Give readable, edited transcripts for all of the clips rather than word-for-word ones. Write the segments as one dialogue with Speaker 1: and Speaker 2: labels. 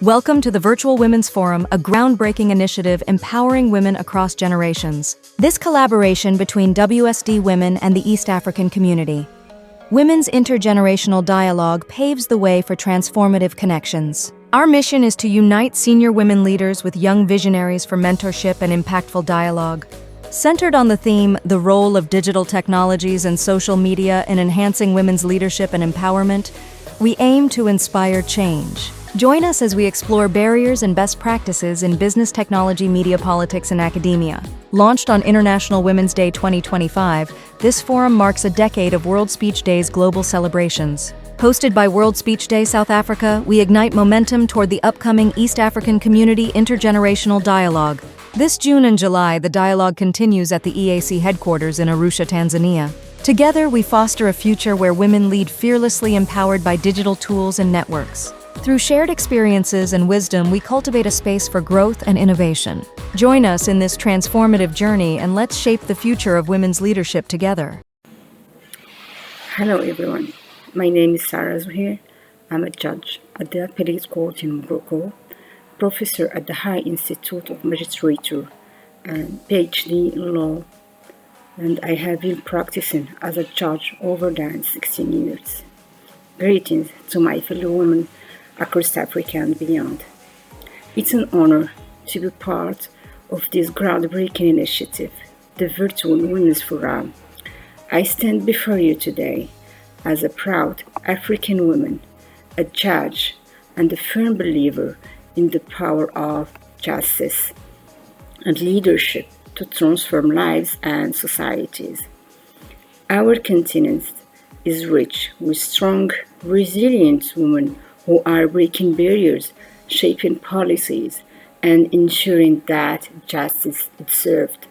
Speaker 1: Welcome to the Virtual Women's Forum, a groundbreaking initiative empowering women across generations. This collaboration between WSD Women and the East African community. Women's intergenerational dialogue paves the way for transformative connections. Our mission is to unite senior women leaders with young visionaries for mentorship and impactful dialogue. Centered on the theme, the role of digital technologies and social media in enhancing women's leadership and empowerment, we aim to inspire change. Join us as we explore barriers and best practices in business, technology, media, politics, and academia. Launched on International Women's Day 2025, this forum marks a decade of World Speech Day's global celebrations. Hosted by World Speech Day South Africa, we ignite momentum toward the upcoming East African Community Intergenerational Dialogue. This June and July, the dialogue continues at the EAC headquarters in Arusha, Tanzania. Together, we foster a future where women lead fearlessly, empowered by digital tools and networks. Through shared experiences and wisdom, we cultivate a space for growth and innovation. Join us in this transformative journey and let's shape the future of women's leadership together.
Speaker 2: Hello everyone, my name is Sara Zouhir. I'm a judge at the Appellate Court in Morocco, professor at the High Institute of Magistrature, and PhD in law, and I have been practicing as a judge over than 16 years. Greetings to my fellow women across Africa and beyond. It's an honor to be part of this groundbreaking initiative, the Virtual Women's Forum. I stand before you today as a proud African woman, a judge, and a firm believer in the power of justice and leadership to transform lives and societies. Our continent is rich with strong, resilient women who are breaking barriers, shaping policies, and ensuring that justice is served.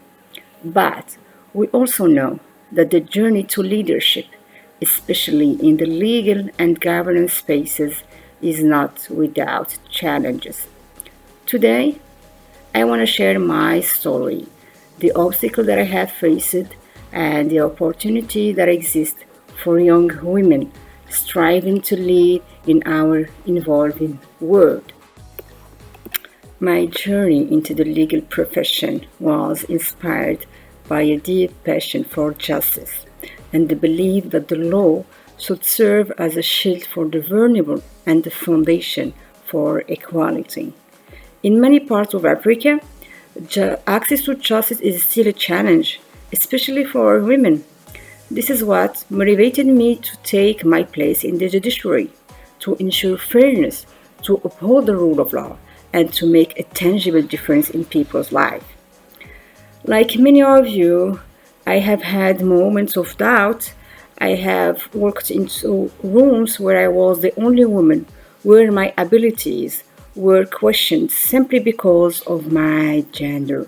Speaker 2: But we also know that the journey to leadership, especially in the legal and governance spaces, is not without challenges. Today, I want to share my story, the obstacle that I have faced, and the opportunity that exists for young women striving to lead in our evolving world. My journey into the legal profession was inspired by a deep passion for justice and the belief that the law should serve as a shield for the vulnerable and the foundation for equality. In many parts of Africa, access to justice is still a challenge, especially for women. This is what motivated me to take my place in the judiciary, to ensure fairness, to uphold the rule of law, and to make a tangible difference in people's lives. Like many of you, I have had moments of doubt. I have walked into rooms where I was the only woman, where my abilities were questioned simply because of my gender.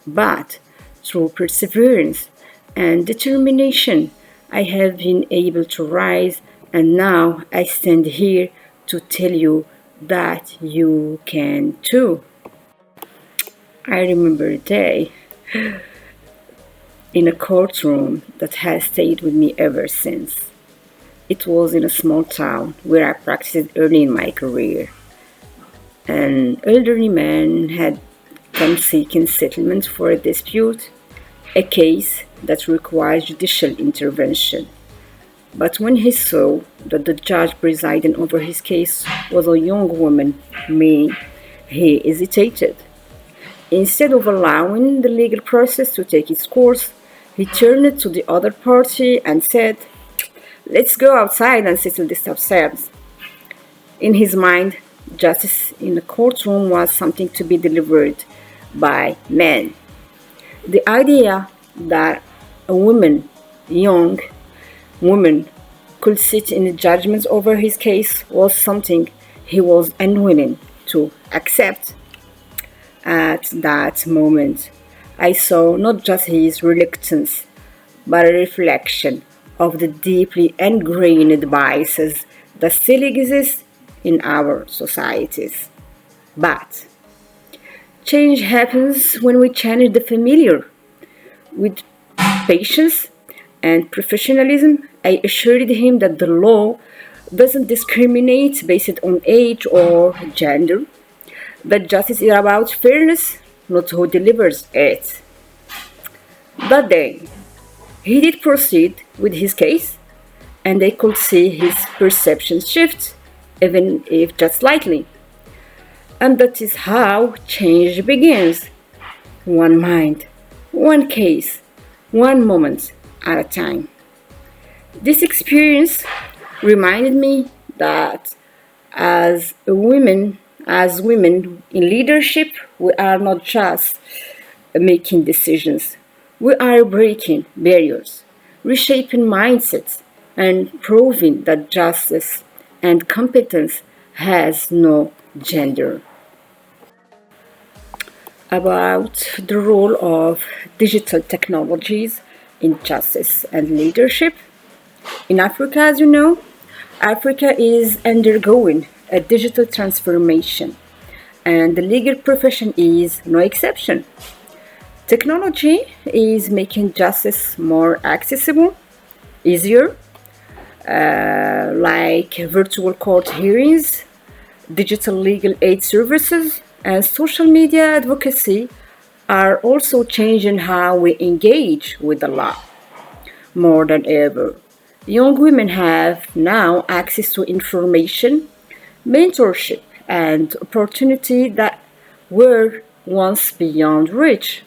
Speaker 2: But through perseverance and determination, I have been able to rise, and now I stand here to tell you that you can too. I remember a day in a courtroom that has stayed with me ever since. It was in a small town where I practiced early in my career. An elderly man had come seeking settlement for a dispute, a case that requires judicial intervention. But when he saw that the judge presiding over his case was a young woman, me, he hesitated. Instead of allowing the legal process to take its course, he turned to the other party and said, "Let's go outside and settle this ourselves." In his mind, justice in the courtroom was something to be delivered by men. The idea that a young woman, could sit in the judgments over his case was something he was unwilling to accept. At that moment, I saw not just his reluctance, but a reflection of the deeply ingrained biases that still exist in our societies. But change happens when we challenge the familiar. With patience and professionalism, I assured him that the law doesn't discriminate based on age or gender. That justice is about fairness, not who delivers it. That day, he did proceed with his case, and they could see his perception shift, even if just slightly. And that is how change begins. One mind, one case, one moment at a time. This experience reminded me that as women in leadership, we are not just making decisions. We are breaking barriers, reshaping mindsets, and proving that justice and competence has no gender. About the role of digital technologies in justice and leadership. In Africa, as you know, Africa is undergoing a digital transformation, and the legal profession is no exception. Technology is making justice more accessible, easier, like virtual court hearings, digital legal aid services, and social media advocacy are also changing how we engage with the law. More than ever, young women have now access to information, mentorship, and opportunity that were once beyond reach.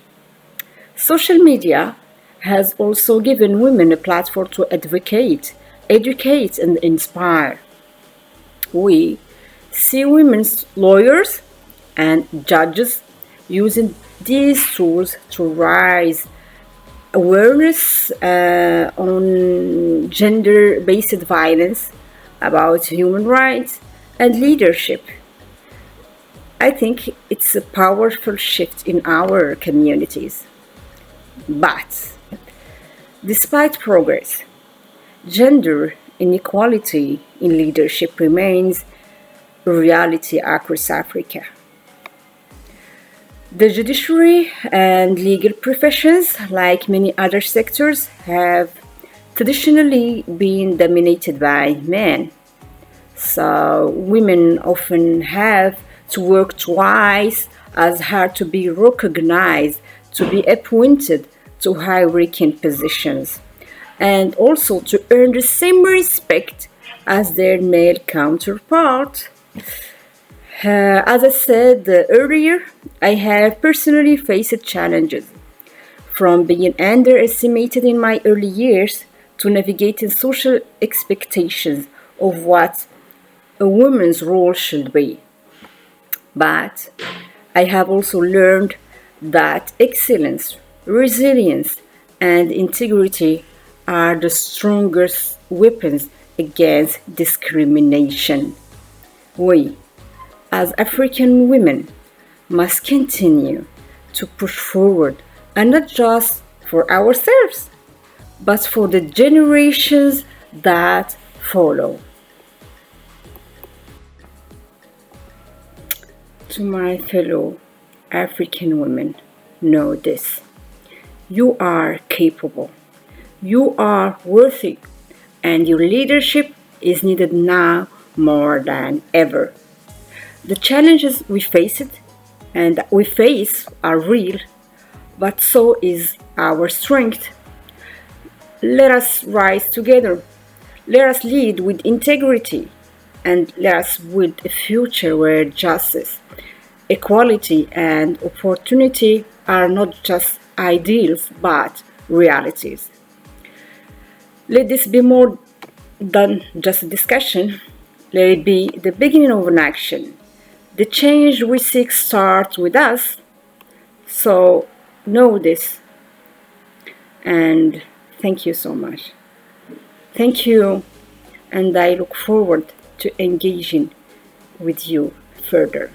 Speaker 2: Social media has also given women a platform to advocate, educate, and inspire. We see women's lawyers and judges using these tools to raise awareness on gender based violence, about human rights, and leadership. I think it's a powerful shift in our communities. But despite progress, gender inequality in leadership remains a reality across Africa. The judiciary and legal professions, like many other sectors, have traditionally been dominated by men. So women often have to work twice as hard to be recognized, to be appointed to high-ranking positions, and also to earn the same respect as their male counterpart. As I said earlier, I have personally faced challenges from being underestimated in my early years to navigating social expectations of what a woman's role should be. But I have also learned that excellence, resilience, and integrity are the strongest weapons against discrimination. We, as African women, must continue to push forward, and not just for ourselves, but for the generations that follow. To my fellow African women, know this: you are capable, you are worthy, and your leadership is needed now more than ever. The challenges we face are real, but so is our strength. Let us rise together. Let us lead with integrity, and let us build a future where justice, equality, and opportunity are not just ideals but realities. Let this be more than just a discussion. Let it be the beginning of an action. The change we seek starts with us. So know this, and thank you so much. Thank you, and I look forward to engaging with you further.